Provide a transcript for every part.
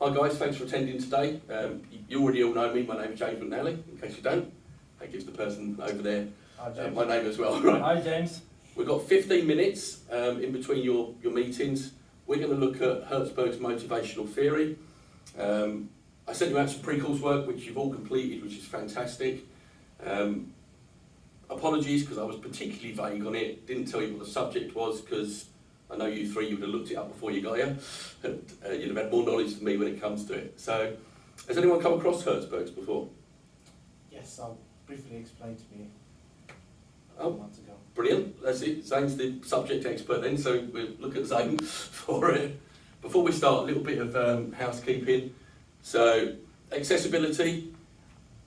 Hi guys, thanks for attending today. You already all know me, my name's James McNally, in case you don't. That gives the person over there my name as well. Right. Hi James. We've got 15 minutes in between your meetings. We're going to look at Herzberg's motivational theory. I sent you out some pre-course work which you've all completed, which is fantastic. Apologies because I was particularly vague on it, didn't tell you what the subject was because I know you three, you would have looked it up before you got here. You'd have had more knowledge than me when it comes to it. So, has anyone come across Herzberg's before? Yes, I'll briefly explain to me months ago. Brilliant, that's it. Zane's the subject expert then, so we'll look at Zane for it. Before we start, a little bit of housekeeping. So, accessibility.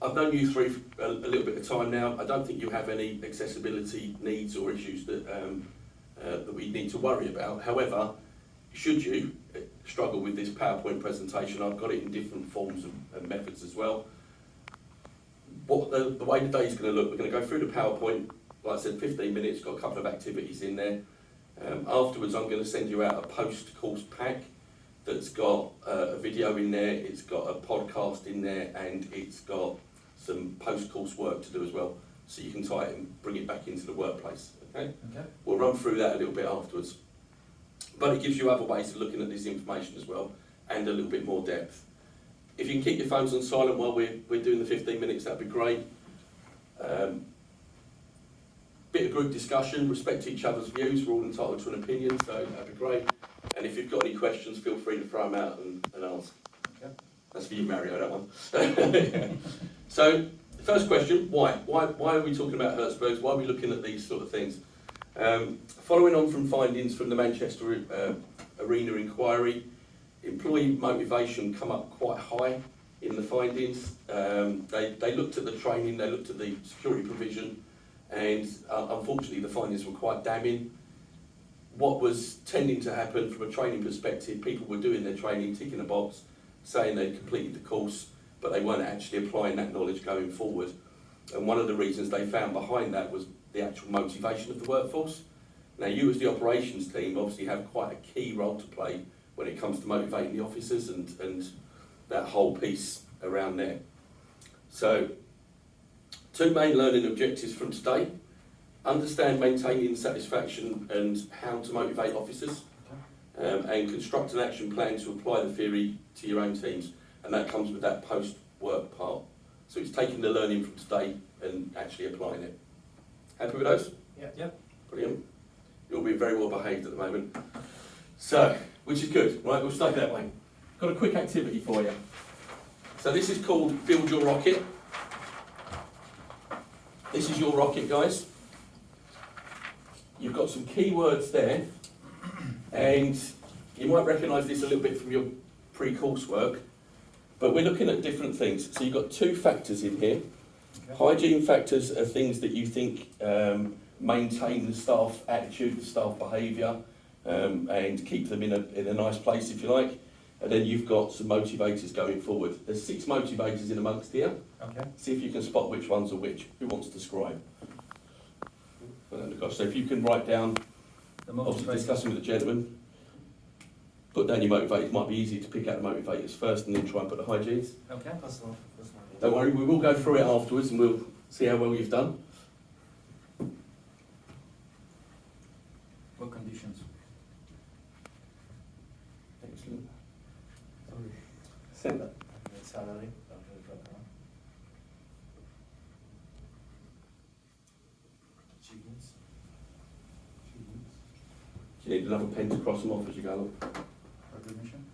I've known you three for a little bit of time now. I don't think you have any accessibility needs or issues that that we need to worry about. However, should you struggle with this PowerPoint presentation, I've got it in different forms and methods as well. What the way the day is going to look, we're going to go through the PowerPoint, like I said, 15 minutes, got a couple of activities in there. Afterwards, I'm going to send you out a post-course pack that's got a video in there, it's got a podcast in there, and it's got some post-course work to do as well, so you can tie it and bring it back into the workplace. Okay? We'll run through that a little bit afterwards. But it gives you other ways of looking at this information as well, and a little bit more depth. If you can keep your phones on silent while we're doing the 15 minutes, that'd be great. Bit of group discussion, respect each other's views, we're all entitled to an opinion, so that'd be great. And if you've got any questions, feel free to throw them out and ask. Okay. That's for you, Mario, that one. So, first question, why? Why are we talking about Herzberg's? Why are we looking at these sort of things? Following on from findings from the Manchester Arena inquiry, employee motivation come up quite high in the findings. They looked at the training, they looked at the security provision, and unfortunately the findings were quite damning. What was tending to happen from a training perspective, people were doing their training, ticking a box, saying they'd completed the course, but they weren't actually applying that knowledge going forward. And one of the reasons they found behind that was the actual motivation of the workforce. Now you as the operations team obviously have quite a key role to play when it comes to motivating the officers and that whole piece around there. So, two main learning objectives from today. Understand maintaining satisfaction and how to motivate officers, and construct an action plan to apply the theory to your own teams, and that comes with that post-work part. So it's taking the learning from today and actually applying it. Happy with those? Yeah. Yep. Brilliant. You'll be very well behaved at the moment. So, which is good, right? We'll stay that way. Got a quick activity for you. So this is called Build Your Rocket. This is your rocket, guys. You've got some keywords there, and you might recognise this a little bit from your pre-course work, but we're looking at different things. So you've got two factors in here. Okay. Hygiene factors are things that you think maintain the staff attitude, the staff behaviour, and keep them in a nice place, if you like. And then you've got some motivators going forward. There's 6 motivators in amongst here. Okay. See if you can spot which ones are which. Who wants to scribe? So if you can write down, obviously discussing with the gentleman, put down your motivators. It might be easy to pick out the motivators first and then try and put the hygienes. Okay. Don't worry, we will go through it afterwards and we'll see how well you've done. What conditions? Excellent. Send that. Salary. Achievements. Do you need another pen to cross them off as you go along? Recognition.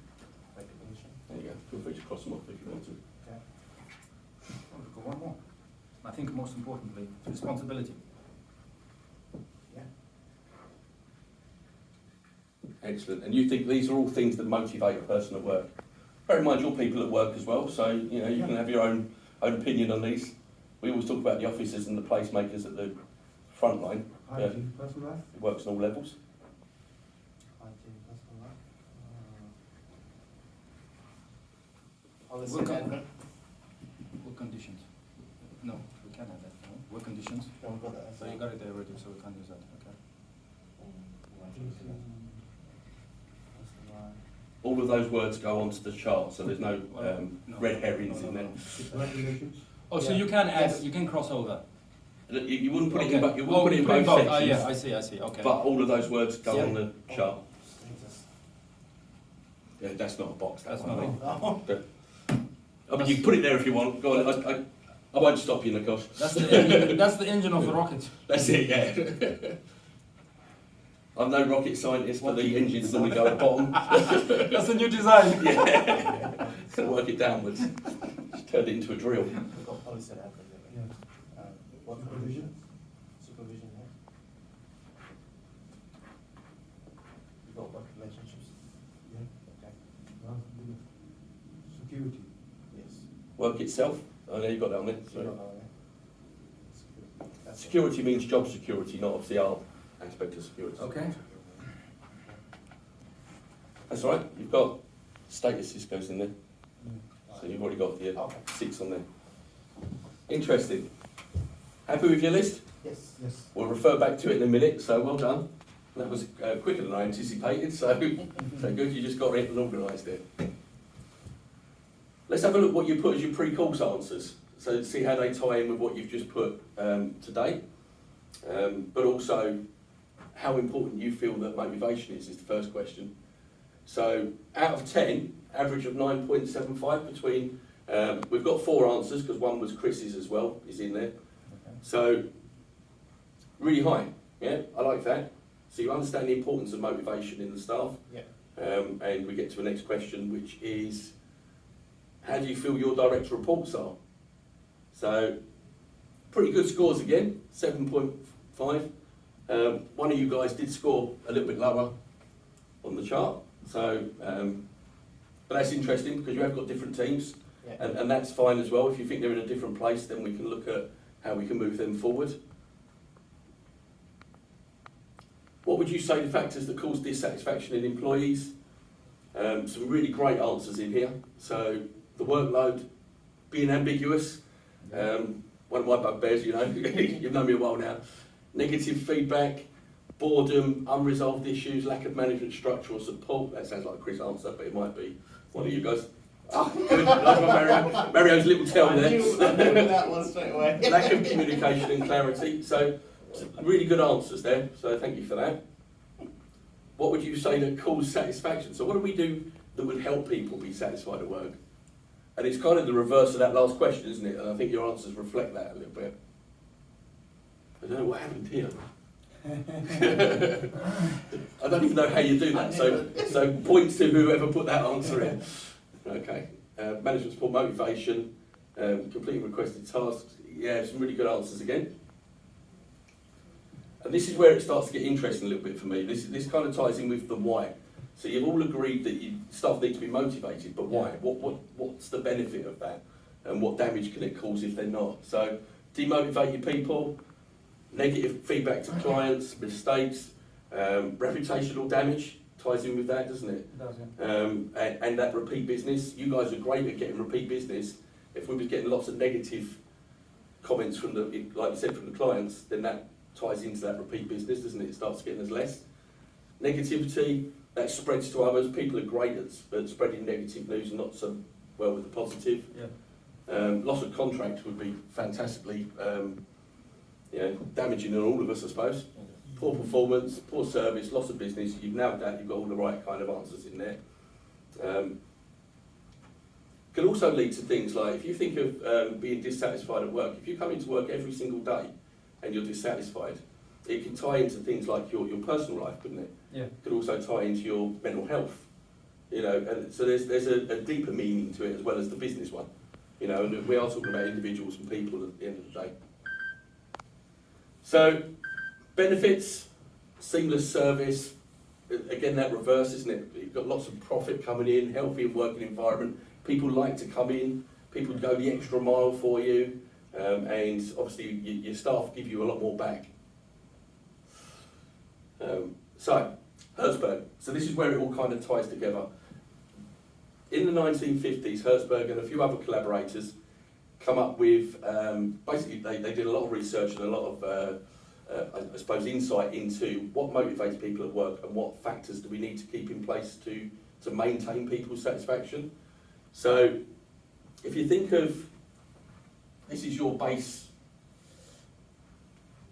There you go. Feel free to cross them off if you want to. Okay. Oh, we've got one more. I think most importantly, responsibility. Yeah. Excellent. And you think these are all things that motivate a person at work? Bear in mind you're people at work as well, so you know you can have your own opinion on these. We always talk about the officers and the placemakers at the front line. Hygiene, personal life. It works on all levels. Hygiene, personal life. What conditions? No, we can't have that. No? What conditions? No, we've got that. So you got it there already, so we can't use that. Okay. Personal life. all of those words go onto the chart, so there's no No. red herrings in there. Oh, so Yeah. you can add, Yes. you can cross over. You wouldn't put it in, Okay. but you wouldn't put it in put both sections. Ah, yeah, I see, okay. But all of those words go Yeah. on the chart. Jesus. Yeah, that's not a box. That's one, not mate. I mean, you can put it there if you want. Go on. I won't stop you, Nikos. That's the engine of the rocket. That's it. Yeah. I'm no rocket scientist, but the engines normally go at the bottom. That's the new design. Yeah. Gonna work it downwards. Just turned it into a drill. We've got policy and admin, yeah. What supervision? Supervision, yeah. We've got work relationships. Okay. Security. Yes. Work itself. Oh, there you got that on there. So Sorry. you've got that, yeah. Security. That's it. Security means job security, not obviously our aspect of security. Okay. That's all right. You've got statuses goes in there, so you've already got the Okay. 6 on there. Interesting. Happy with your list? Yes. Yes. We'll refer back to it in a minute. So well done. That was quicker than I anticipated. So good. You just got it and organised it. Let's have a look what you put as your pre-course answers. So see how they tie in with what you've just put today, but also how important you feel that motivation is the first question. So out of 10, average of 9.75 between, we've got 4 answers because one was Chris's as well, is in there. Okay. So really high, yeah, I like that. So you understand the importance of motivation in the staff. Yeah. And we get to the next question, which is, how do you feel your direct reports are? So pretty good scores again, 7.5. One of you guys did score a little bit lower on the chart. So, but that's interesting because you have got different teams, Yeah. and that's fine as well. If you think they're in a different place, then we can look at how we can move them forward. What would you say the factors that cause dissatisfaction in employees? Some really great answers in here. So the workload being ambiguous, one of my bugbears, you know, you've known me a while now. Negative feedback, boredom, unresolved issues, lack of management structure or support. That sounds like a Chris answer, but it might be one of you guys. Oh, good. Like my Mario's little tell I there. knew that one straight away. Lack of communication and clarity. So really good answers there. So thank you for that. What would you say that causes satisfaction? So what do we do that would help people be satisfied at work? And it's kind of the reverse of that last question, isn't it? And I think your answers reflect that a little bit. I don't know what happened here. I don't even know how you do that. So points to whoever put that answer in. Okay. Management support, motivation, completing requested tasks. Yeah, some really good answers again. And this is where it starts to get interesting a little bit for me. This kind of ties in with the why. So you've all agreed that staff need to be motivated, but why? What's the benefit of that? And what damage can it cause if they're not? So demotivated people, negative feedback to clients, mistakes, reputational damage ties in with that, doesn't it? It does, yeah. And that repeat business. You guys are great at getting repeat business. If we were getting lots of negative comments from like you said, from the clients, then that ties into that repeat business, doesn't it? It starts getting us less. Negativity, that spreads to others. People are great at spreading negative news and not so well with the positive. Yeah. Loss of contract would be fantastically damaging on all of us, I suppose. Poor performance, poor service, loss of business. You've nailed that. You've got all the right kind of answers in there. Can also lead to things like, if you think of being dissatisfied at work, if you come into work every single day and you're dissatisfied, it can tie into things like your personal life, couldn't it? Yeah. It could also tie into your mental health, you know, and so there's a deeper meaning to it as well as the business one, you know, and we are talking about individuals and people at the end of the day. So, benefits, seamless service, again that reverse, isn't it? You've got lots of profit coming in, healthy working environment, people like to come in, people go the extra mile for you, and obviously your staff give you a lot more back. So, Herzberg. So this is where it all kind of ties together. In the 1950s, Herzberg and a few other collaborators come up with, basically they did a lot of research and a lot of, I suppose, insight into what motivates people at work and what factors do we need to keep in place to to maintain people's satisfaction. So if you think of, this is your base,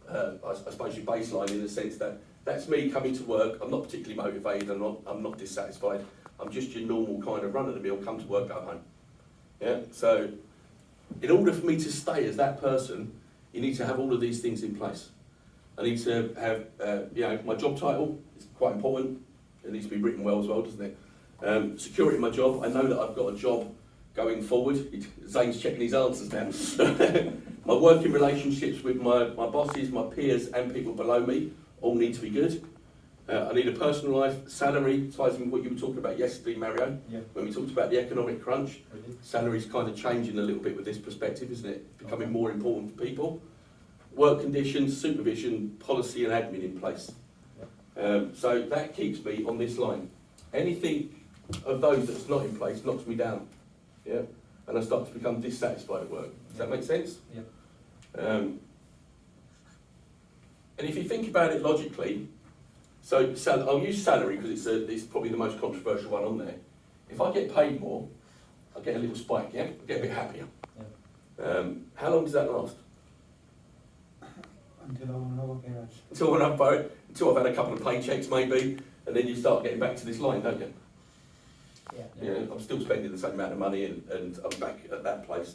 I suppose your baseline, in the sense that that's me coming to work. I'm not particularly motivated, I'm not dissatisfied. I'm just your normal kind of run-of-the-mill, come to work, go home. Yeah. So in order for me to stay as that person, you need to have all of these things in place. I need to have, my job title is quite important. It needs to be written well as well, doesn't it? Security in my job. I know that I've got a job going forward. Zane's checking his answers now. My working relationships with my bosses, my peers and people below me all need to be good. I need a personal life. Salary ties in what you were talking about yesterday, Mario, when we talked about the economic crunch. Salary's kind of changing a little bit with this perspective, isn't it? It's becoming more important for people. Work conditions, supervision, policy and admin in place. So that keeps me on this line. Anything of those that's not in place knocks me down. Yeah, and I start to become dissatisfied at work. Does that make sense? Yeah. And if you think about it logically, so I'll use salary because it's probably the most controversial one on there. If I get paid more, I get a little spike, yeah? I get a bit happier. Yeah. How long does that last? Until I want another garage. Until I've had a couple of paychecks maybe, and then you start getting back to this line, don't you? Yeah. I'm still spending the same amount of money and I'm back at that place.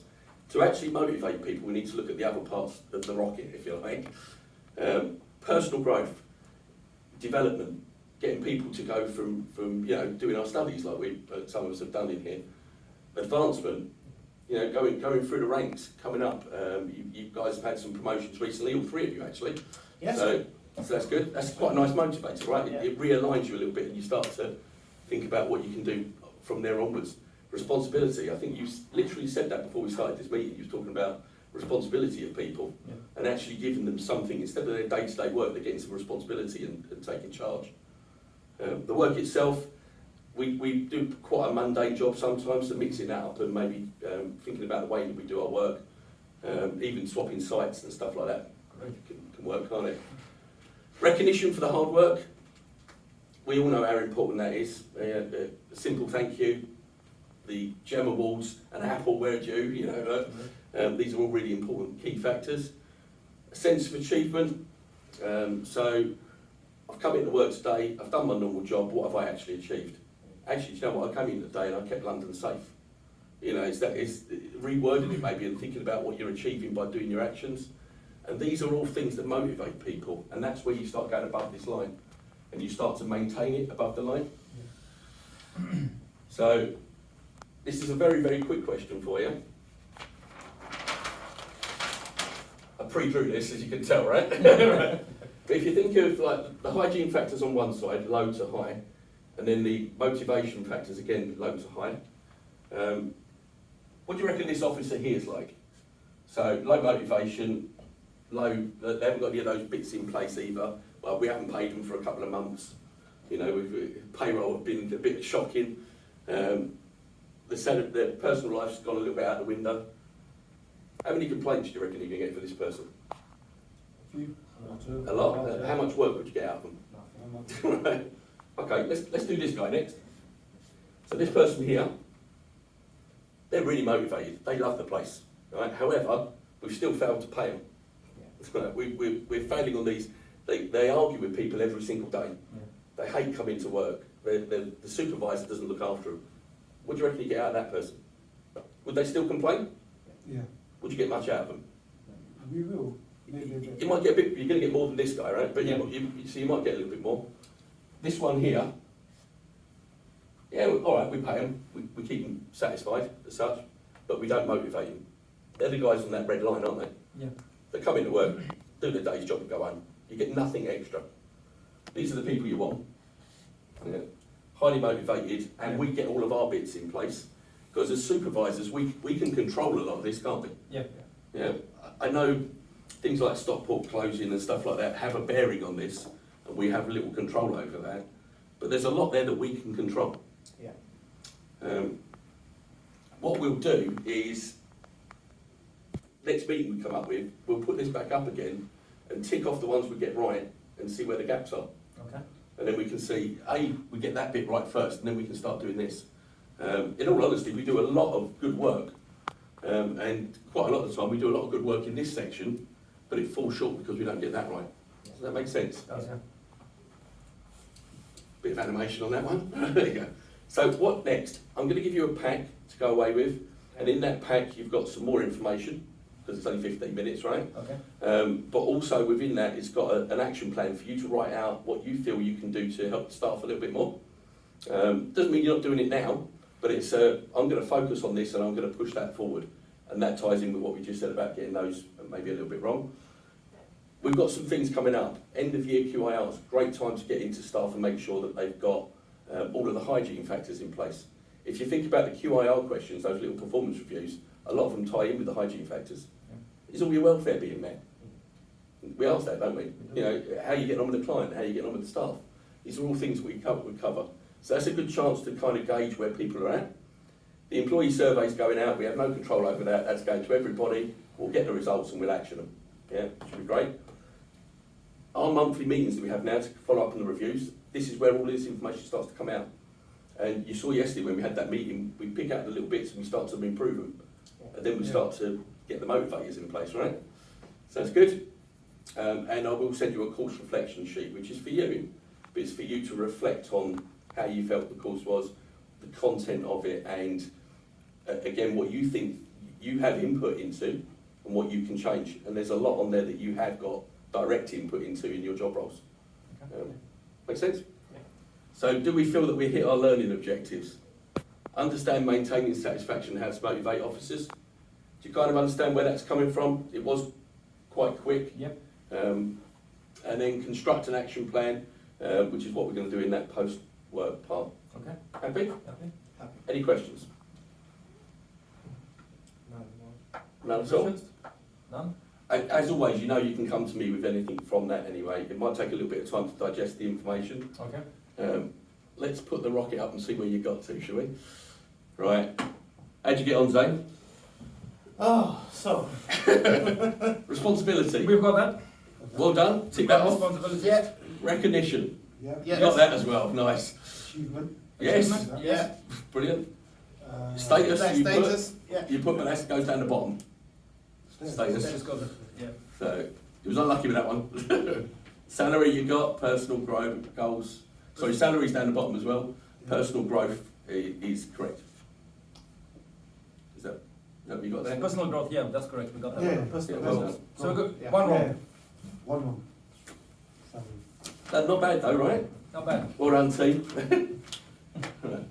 To actually motivate people, we need to look at the other parts of the rocket, if you like. Personal growth, development, getting people to go from doing our studies like some of us have done in here. Advancement, going through the ranks, coming up. You guys have had some promotions recently, all three of you actually. Yes. So that's good. That's quite a nice motivator, right? Yeah. It realigns you a little bit and you start to think about what you can do from there onwards. Responsibility, I think you literally said that before we started this meeting. You were talking about responsibility of people and actually giving them something instead of their day-to-day work. They're getting some responsibility and taking charge. The work itself, we do quite a mundane job sometimes, so mixing that up and maybe thinking about the way that we do our work, even swapping sites and stuff like that can work, can't it? Recognition for the hard work. We all know how important that is. A simple thank you, the gem awards, an apple where due, these are all really important key factors. A sense of achievement. So I've come into work today, I've done my normal job, what have I actually achieved? Actually, do you know what, I came in today and I kept London safe. It's rewording it maybe and thinking about what you're achieving by doing your actions. And these are all things that motivate people, and that's where you start going above this line. And you start to maintain it above the line. So, this is a very, very quick question for you. I pre-drew this, as you can tell, right? Right. But if you think of like the hygiene factors on one side, low to high, and then the motivation factors, again, low to high, what do you reckon this officer here is like? So, low motivation, low, they haven't got any of those bits in place either. Well, we haven't paid them for a couple of months. Payroll have been a bit shocking. Their personal life's gone a little bit out the window. How many complaints do you reckon you can get for this person? A few. A lot. How much work would you get out of them? Nothing. Right. Okay, let's do this guy next. So this person here, they're really motivated. They love the place. Right? However, we've still failed to pay them. Yeah. We're failing on these. They argue with people every single day. Yeah. They hate coming to work. The supervisor doesn't look after them. What do you reckon you get out of that person? Would they still complain? Yeah. Would you get much out of them? We will. Maybe a bit. You might get a bit. You're going to get more than this guy, right? But Yeah. you might get a little bit more. This one here. Yeah, all right. We pay them. We keep them satisfied as such, but we don't motivate them. They're the guys on that red line, aren't they? Yeah. They come into work, do their day's job, and go home. You get nothing extra. These are the people you want. Yeah. Highly motivated, and we get all of our bits in place. Because as supervisors, we can control a lot of this, can't we? Yeah. Yeah. I know things like Stockport closing and stuff like that have a bearing on this, and we have a little control over that. But there's a lot there that we can control. Yeah. What we'll do is, next meeting we come up with, we'll put this back up again and tick off the ones we get right and see where the gaps are. Okay. and then we can see, we get that bit right first, and then we can start doing this. In all honesty, we do a lot of good work, and quite a lot of the time we do a lot of good work in this section, but it falls short because we don't get that right. Does that make sense? Yeah. Bit of animation on that one. There you go. So what next? I'm going to give you a pack to go away with, and in that pack you've got some more information, because it's only 15 minutes, right? Okay. But also within that, it's got an action plan for you to write out what you feel you can do to help the staff a little bit more. Doesn't mean you're not doing it now, but it's I'm going to focus on this and I'm going to push that forward. And that ties in with what we just said about getting those maybe a little bit wrong. We've got some things coming up. End of year QIRs, great time to get into staff and make sure that they've got all of the hygiene factors in place. If you think about the QIR questions, those little performance reviews, a lot of them tie in with the hygiene factors. Is all your welfare being met? We ask that, don't we? You know, how are you getting on with the client? How are you getting on with the staff? These are all things we cover. So that's a good chance to kind of gauge where people are at. The employee survey's going out. We have no control over that. That's going to everybody. We'll get the results and we'll action them. Yeah, should be great. Our monthly meetings that we have now to follow up on the reviews, this is where all this information starts to come out. And you saw yesterday when we had that meeting, we pick out the little bits and we start to improve them. And then we start to get the motivators in place, right? So that's good. And I will send you a course reflection sheet, which is for you, but it's for you to reflect on how you felt the course was, the content of it, and again, what you think you have input into and what you can change. And there's a lot on there that you have got direct input into in your job roles. Make sense? Yeah. So do we feel that we hit our learning objectives? Understand maintaining satisfaction and how to motivate officers. Do you kind of understand where that's coming from? It was quite quick. Yep. And then construct an action plan, which is what we're going to do in that post-work part. Okay. Happy? Happy? Happy. Any questions? No. None at all? Questions? None? As always, you know you can come to me with anything from that anyway. It might take a little bit of time to digest the information. Okay. Let's put the rocket up and see where you got to, shall we? Right. How'd you get on, Zane? Oh, so. Responsibility. We've got that. Well done. Tick that off. Responsibility. Yeah. Recognition. Yeah. You got that as well. Nice. Achievement. Yes. Achievement? Yeah. Brilliant. Status. That You status. put, you put, but that goes down the bottom. Status. Status got it. Yeah. So you was unlucky with that one. Salary you got, personal growth, goals. Sorry, salary's down the bottom as well. Personal growth is correct. Is that what you got there? Personal growth, yeah, that's correct. We got that. Yeah, one. personal Yeah, well growth. done. So we got Yeah. one wrong. Yeah. One wrong. Sorry. Not bad though, right? Not bad. Well done, team. Right.